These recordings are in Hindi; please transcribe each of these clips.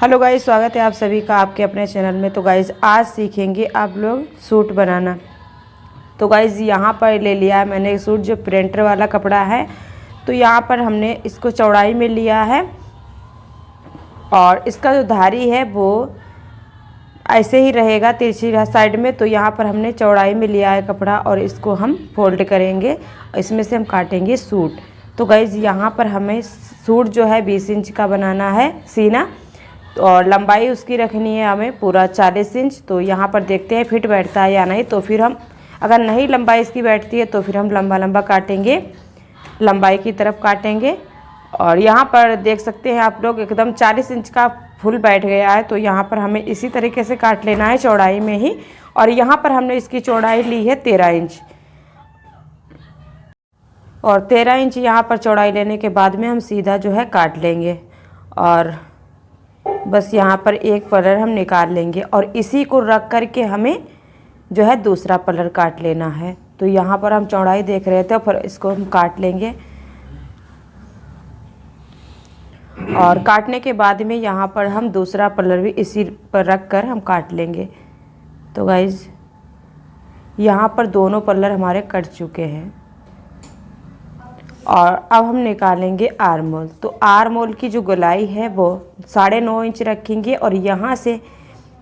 हेलो गाइस, स्वागत है आप सभी का आपके अपने चैनल में। तो गाइस आज सीखेंगे आप लोग सूट बनाना। तो गाइस यहाँ पर ले लिया है मैंने सूट जो प्रिंटर वाला कपड़ा है। तो यहाँ पर हमने इसको चौड़ाई में लिया है और इसका जो धारी है वो ऐसे ही रहेगा तिरछी साइड में। तो यहाँ पर हमने चौड़ाई में लिया है कपड़ा और इसको हम फोल्ड करेंगे, इसमें से हम काटेंगे सूट। तो गाइस यहाँ पर हमें सूट जो है 20 इंच का बनाना है सीना, और लंबाई उसकी रखनी है हमें पूरा 40 इंच। तो यहाँ पर देखते हैं फिट बैठता है या नहीं। तो फिर हम अगर नहीं लंबाई इसकी बैठती है तो फिर हम लंबा लंबा काटेंगे, लंबाई की तरफ काटेंगे। और यहाँ पर देख सकते हैं आप लोग एकदम 40 इंच का फुल बैठ गया है। तो यहाँ पर हमें इसी तरीके से काट लेना है चौड़ाई में ही। और यहाँ पर हमने इसकी चौड़ाई ली है 13 इंच, और 13 इंच यहाँ पर चौड़ाई लेने के बाद में हम सीधा जो है काट लेंगे। और बस यहाँ पर एक पलर हम निकाल लेंगे और इसी को रख कर के हमें जो है दूसरा पलर काट लेना है। तो यहाँ पर हम चौड़ाई देख रहे थे, फिर इसको हम काट लेंगे। और काटने के बाद में यहाँ पर हम दूसरा पलर भी इसी पर रख कर हम काट लेंगे। तो गाइज यहाँ पर दोनों पलर हमारे कट चुके हैं। और अब हम निकालेंगे आर्म होल। तो आर्म होल की जो गोलाई है वो 9.5 इंच रखेंगे और यहाँ से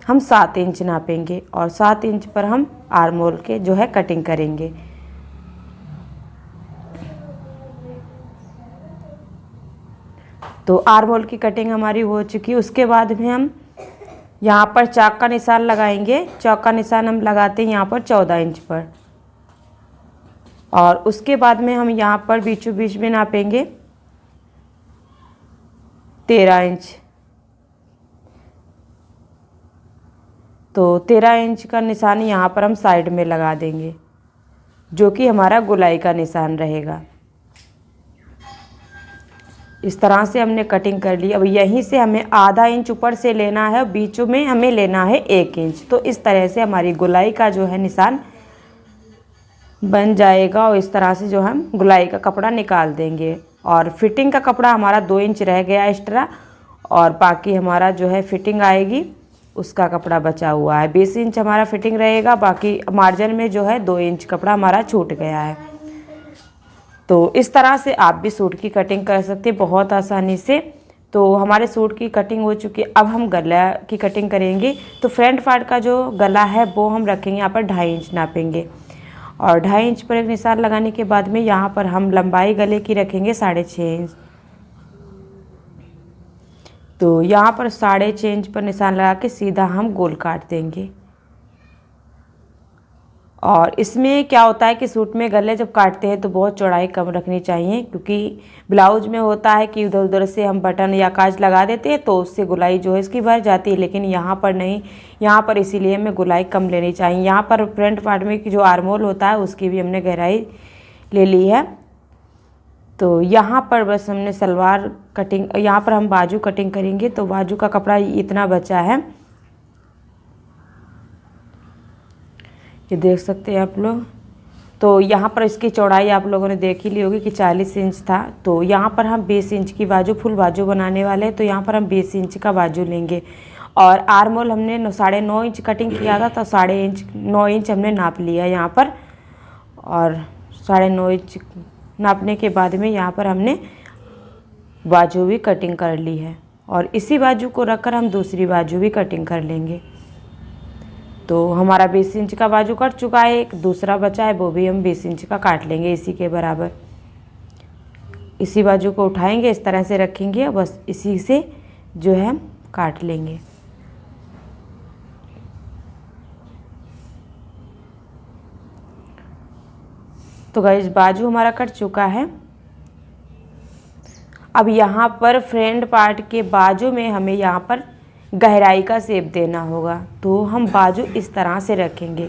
हम 7 इंच नापेंगे और 7 इंच पर हम आर्म होल के जो है कटिंग करेंगे। तो आर्म होल की कटिंग हमारी हो चुकी है। उसके बाद में हम यहाँ पर चाक का निशान लगाएंगे। चाक का निशान हम लगाते हैं यहाँ पर 14 इंच पर, और उसके बाद में हम यहाँ पर बीचों बीच में नापेंगे 13 इंच। तो 13 इंच का निशान यहाँ पर हम साइड में लगा देंगे, जो कि हमारा गोलाई का निशान रहेगा। इस तरह से हमने कटिंग कर ली। अब यहीं से हमें आधा इंच ऊपर से लेना है, बीचों में हमें लेना है 1 इंच। तो इस तरह से हमारी गोलाई का जो है निशान बन जाएगा। और इस तरह से जो हम गोलाई का कपड़ा निकाल देंगे। और फिटिंग का कपड़ा हमारा 2 इंच रह गया एक्स्ट्रा, और बाकी हमारा जो है फिटिंग आएगी उसका कपड़ा बचा हुआ है। 20 इंच हमारा फिटिंग रहेगा, बाकी मार्जिन में जो है 2 इंच कपड़ा हमारा छूट गया है। तो इस तरह से आप भी सूट की कटिंग कर सकते हैं बहुत आसानी से। तो हमारे सूट की कटिंग हो चुकी है। अब हम गला की कटिंग करेंगे। तो फ्रंट पार्ट का जो गला है वो हम रखेंगे यहाँ पर 2.5 इंच नापेंगे, और 2.5 इंच पर एक निशान लगाने के बाद में यहाँ पर हम लंबाई गले की रखेंगे 6.5 इंच। तो यहाँ पर 6.5 इंच पर निशान लगा के सीधा हम गोल काट देंगे। और इसमें क्या होता है कि सूट में गले जब काटते हैं तो बहुत चौड़ाई कम रखनी चाहिए, क्योंकि ब्लाउज में होता है कि इधर उधर से हम बटन या काज लगा देते हैं तो उससे गोलाई जो है इसकी बढ़ जाती है। लेकिन यहाँ पर नहीं, यहाँ पर इसीलिए हमें गोलाई कम लेनी चाहिए। यहाँ पर फ्रंट पार्ट में जो आर्म होल होता है उसकी भी हमने गहराई ले ली है। तो यहाँ पर बस हमने सलवार कटिंग, यहाँ पर हम बाजू कटिंग करेंगे। तो बाजू का कपड़ा इतना बचा है, ये देख सकते हैं आप लोग। तो यहाँ पर इसकी चौड़ाई आप लोगों ने देख ही ली होगी कि 40 इंच था। तो यहाँ पर हम 20 इंच की बाजू, फुल बाजू बनाने वाले हैं। तो यहाँ पर हम 20 इंच का बाजू लेंगे। और आर्म होल हमने 9.5 इंच कटिंग किया था, तो 9 इंच हमने नाप लिया यहाँ पर। और 9.5 इंच नापने के बाद में यहाँ पर हमने बाजू भी कटिंग कर ली है, और इसी बाजू को रखकर हम दूसरी बाजू भी कटिंग कर लेंगे। तो हमारा 20 इंच का बाजू कट चुका है, एक दूसरा बचा है वो भी हम 20 इंच का काट लेंगे इसी के बराबर। इसी बाजू को उठाएंगे, इस तरह से रखेंगे, बस इसी से जो है हम काट लेंगे। तो गाइस बाजू हमारा कट चुका है। अब यहाँ पर फ्रंट पार्ट के बाजू में हमें यहाँ पर गहराई का शेप देना होगा। तो हम बाजू इस तरह से रखेंगे,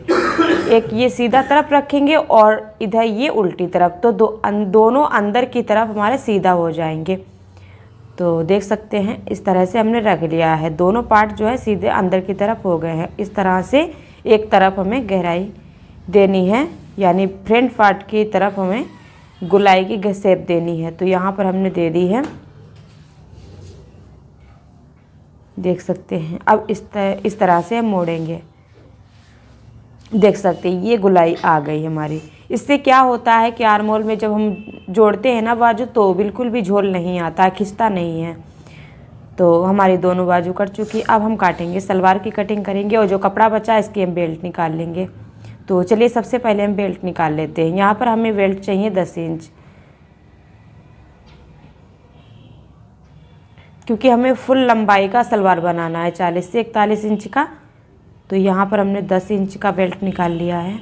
एक ये सीधा तरफ रखेंगे और इधर ये उल्टी तरफ। तो दोनों अंदर की तरफ हमारे सीधा हो जाएंगे। तो देख सकते हैं इस तरह से हमने रख लिया है। दोनों पार्ट जो है सीधे अंदर की तरफ हो गए हैं। इस तरह से एक तरफ हमें गहराई देनी है, यानी फ्रंट पार्ट की तरफ हमें गोलाई की शेप देनी है। तो यहाँ पर हमने दे दी है। देख सकते हैं। अब इस तरह से हम मोड़ेंगे। देख सकते हैं ये गुलाई आ गई हमारी। इससे क्या होता है कि आर्महोल में जब हम जोड़ते हैं ना बाजू, तो बिल्कुल भी झोल नहीं आता, खिंचता नहीं है। तो हमारी दोनों बाजू कट चुकी। अब हम काटेंगे, सलवार की कटिंग करेंगे और जो कपड़ा बचा इसकी हम बेल्ट निकाल लेंगे। तो चलिए सबसे पहले हम बेल्ट निकाल लेते हैं। यहाँ पर हमें बेल्ट चाहिए 10 इंच, क्योंकि हमें फुल लंबाई का सलवार बनाना है 40 से 41 इंच का। तो यहाँ पर हमने 10 इंच का बेल्ट निकाल लिया है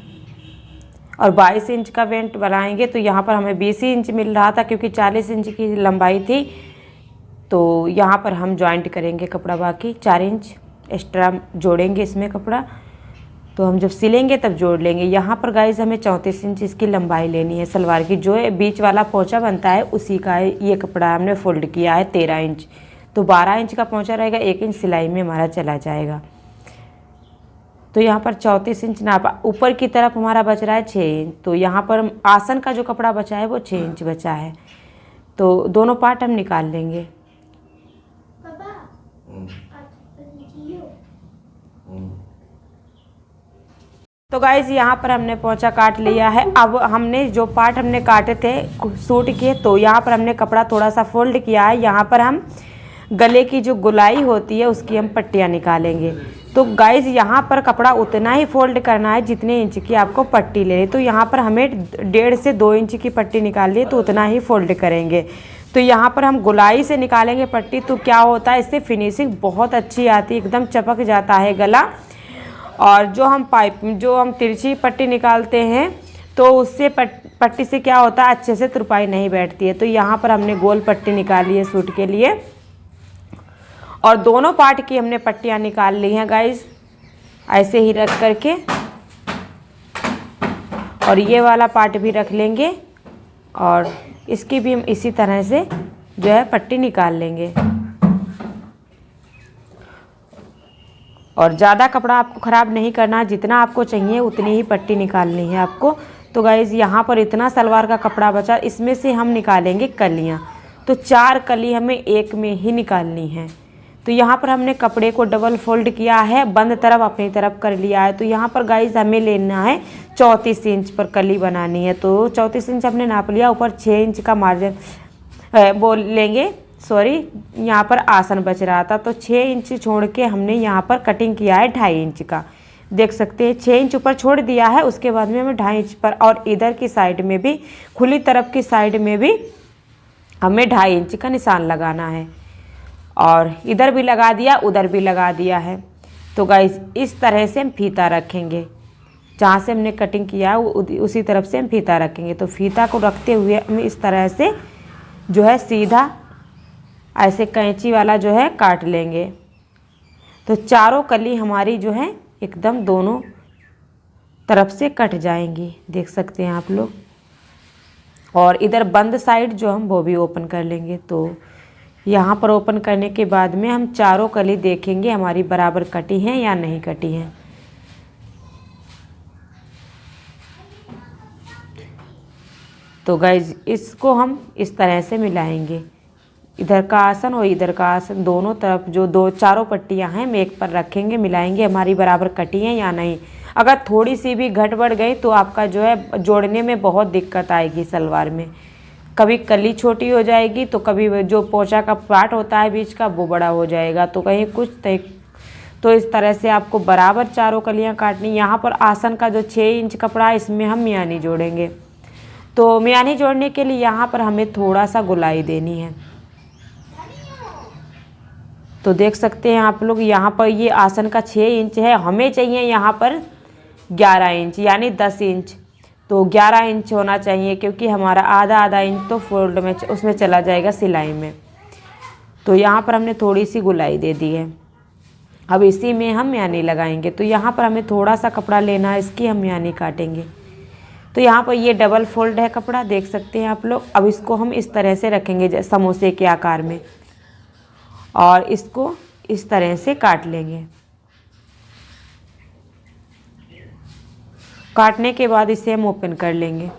और 22 इंच का बेल्ट बनाएंगे। तो यहाँ पर हमें 20 इंच मिल रहा था, क्योंकि 40 इंच की लंबाई थी। तो यहाँ पर हम जॉइंट करेंगे कपड़ा, बाकी 4 इंच एक्स्ट्रा जोड़ेंगे इसमें कपड़ा। तो हम जब सिलेंगे तब जोड़ लेंगे। यहाँ पर गाइस हमें 34 इंच इसकी लंबाई लेनी है सलवार की। जो बीच वाला पोंचा बनता है उसी का ये कपड़ा हमने फोल्ड किया है 13 इंच। तो 12 इंच का पोंचा रहेगा, 1 इंच सिलाई में हमारा चला जाएगा। तो यहाँ पर 34 इंच नापा। ऊपर की तरफ हमारा बच रहा है 6 इंच। तो यहाँ पर आसन का जो कपड़ा बचा है वो 6 इंच बचा है। तो दोनों पार्ट हम निकाल लेंगे। तो गाइज यहाँ पर हमने पोंचा काट लिया है। अब हमने जो पार्ट हमने काटे थे सूट के, तो यहाँ पर हमने कपड़ा थोड़ा सा फोल्ड किया है। यहाँ पर हम गले की जो गुलाई होती है उसकी हम पट्टियाँ निकालेंगे। तो गाइज यहाँ पर कपड़ा उतना ही फोल्ड करना है जितने इंच की आपको पट्टी लेनी। तो यहाँ पर हमें 1.5 से 2 इंच की पट्टी निकाल ली, तो उतना ही फोल्ड करेंगे। तो यहाँ पर हम गुलाई से निकालेंगे पट्टी। तो क्या होता है, इससे फिनिशिंग बहुत अच्छी आती है, एकदम चपक जाता है गला। और जो हम तिरछी पट्टी निकालते हैं तो उससे पट्टी से क्या होता है, अच्छे से तुरपाई नहीं बैठती है। तो यहाँ पर हमने गोल पट्टी निकाली है सूट के लिए और दोनों पार्ट की हमने पट्टियाँ निकाल ली हैं गाइज, ऐसे ही रख करके। और ये वाला पार्ट भी रख लेंगे और इसकी भी हम इसी तरह से जो है पट्टी निकाल लेंगे। और ज़्यादा कपड़ा आपको ख़राब नहीं करना, जितना आपको चाहिए उतनी ही पट्टी निकालनी है आपको। तो गाइज़ यहाँ पर इतना सलवार का कपड़ा बचा, इसमें से हम निकालेंगे कलियाँ। तो 4 कली हमें एक में ही निकालनी है। तो यहाँ पर हमने कपड़े को डबल फोल्ड किया है, बंद तरफ अपनी तरफ कर लिया है। तो यहाँ पर गाइज़ हमें लेना है 34 इंच पर कली बनानी है। तो 34 इंच हमने नाप लिया। ऊपर 6 इंच का मार्जिन बोल लेंगे, सॉरी यहाँ पर आसन बच रहा था। तो 6 इंच छोड़ के हमने यहाँ पर कटिंग किया है 2.5 इंच का। देख सकते हैं 6 इंच ऊपर छोड़ दिया है, उसके बाद में हमें 2.5 इंच पर, और इधर की साइड में भी, खुली तरफ की साइड में भी हमें 2.5 इंच का निशान लगाना है। और इधर भी लगा दिया, उधर भी लगा दिया है। तो गाइस इस तरह से हम फीता रखेंगे, जहाँ से हमने कटिंग किया उसी तरफ से हम फीता रखेंगे। तो फीता को रखते हुए हम इस तरह से जो है सीधा ऐसे कैंची वाला जो है काट लेंगे। तो चारों कली हमारी जो है एकदम दोनों तरफ से कट जाएंगी, देख सकते हैं आप लोग। और इधर बंद साइड जो हम वो भी ओपन कर लेंगे। तो यहाँ पर ओपन करने के बाद में हम चारों कली देखेंगे हमारी बराबर कटी हैं या नहीं कटी हैं। तो गाइज इसको हम इस तरह से मिलाएंगे, इधर का आसन और इधर का आसन, दोनों तरफ जो चारों पट्टियां हैं हम एक पर रखेंगे, मिलाएंगे हमारी बराबर कटी हैं या नहीं। अगर थोड़ी सी भी घट बढ़ गई तो आपका जो है जोड़ने में बहुत दिक्कत आएगी सलवार में। कभी कली छोटी हो जाएगी तो कभी जो पोंचा का पार्ट होता है बीच का वो बड़ा हो जाएगा, तो कहीं कुछ तो इस तरह से आपको बराबर चारों कलियाँ काटनी। यहाँ पर आसन का जो 6 इंच कपड़ा है इसमें हम मियानी जोड़ेंगे। तो मियानी जोड़ने के लिए यहाँ पर हमें थोड़ा सा गुलाई देनी है। तो देख सकते हैं आप लोग, यहाँ पर ये आसन का 6 इंच है, हमें चाहिए यहाँ पर 11 इंच यानी 10 इंच। तो 11 इंच होना चाहिए, क्योंकि हमारा आधा इंच तो फोल्ड में उसमें चला जाएगा सिलाई में। तो यहाँ पर हमने थोड़ी सी गुलाई दे दी है। अब इसी में हम मियानी लगाएंगे। तो यहाँ पर हमें थोड़ा सा कपड़ा लेना है, इसकी हम मियानी काटेंगे। तो यहाँ पर ये डबल फोल्ड है कपड़ा, देख सकते हैं आप लोग। अब इसको हम इस तरह से रखेंगे समोसे के आकार में, और इसको इस तरह से काट लेंगे। काटने के बाद इसे हम ओपन कर लेंगे।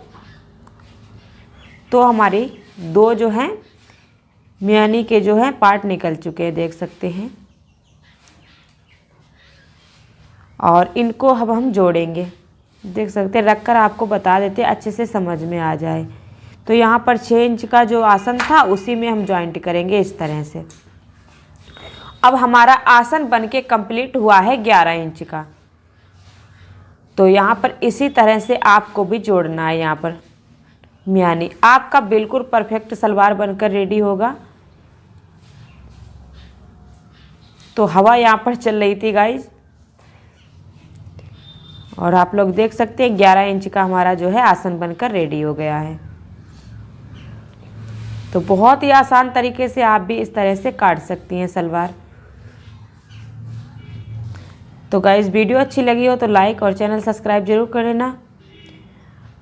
तो हमारी दो जो हैं मियानी के जो है पार्ट निकल चुके हैं, देख सकते हैं। और इनको अब हम जोड़ेंगे। देख सकते हैं, रख कर आपको बता देते अच्छे से समझ में आ जाए। तो यहाँ पर 6 इंच का जो आसन था उसी में हम जॉइंट करेंगे इस तरह से। अब हमारा आसन बनके कंप्लीट हुआ है 11 इंच का। तो यहाँ पर इसी तरह से आपको भी जोड़ना है। यहाँ पर यानी आपका बिल्कुल परफेक्ट सलवार बनकर रेडी होगा। तो हवा यहाँ पर चल रही थी गाइज, और आप लोग देख सकते हैं 11 इंच का हमारा जो है आसन बनकर रेडी हो गया है। तो बहुत ही आसान तरीके से आप भी इस तरह से काट सकती हैं सलवार। तो गाइस वीडियो अच्छी लगी हो तो लाइक और चैनल सब्सक्राइब जरूर कर लेना,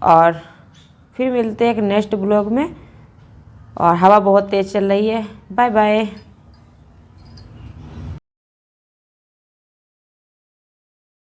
और फिर मिलते हैं एक नेक्स्ट ब्लॉग में। और हवा बहुत तेज़ चल रही है। Bye bye.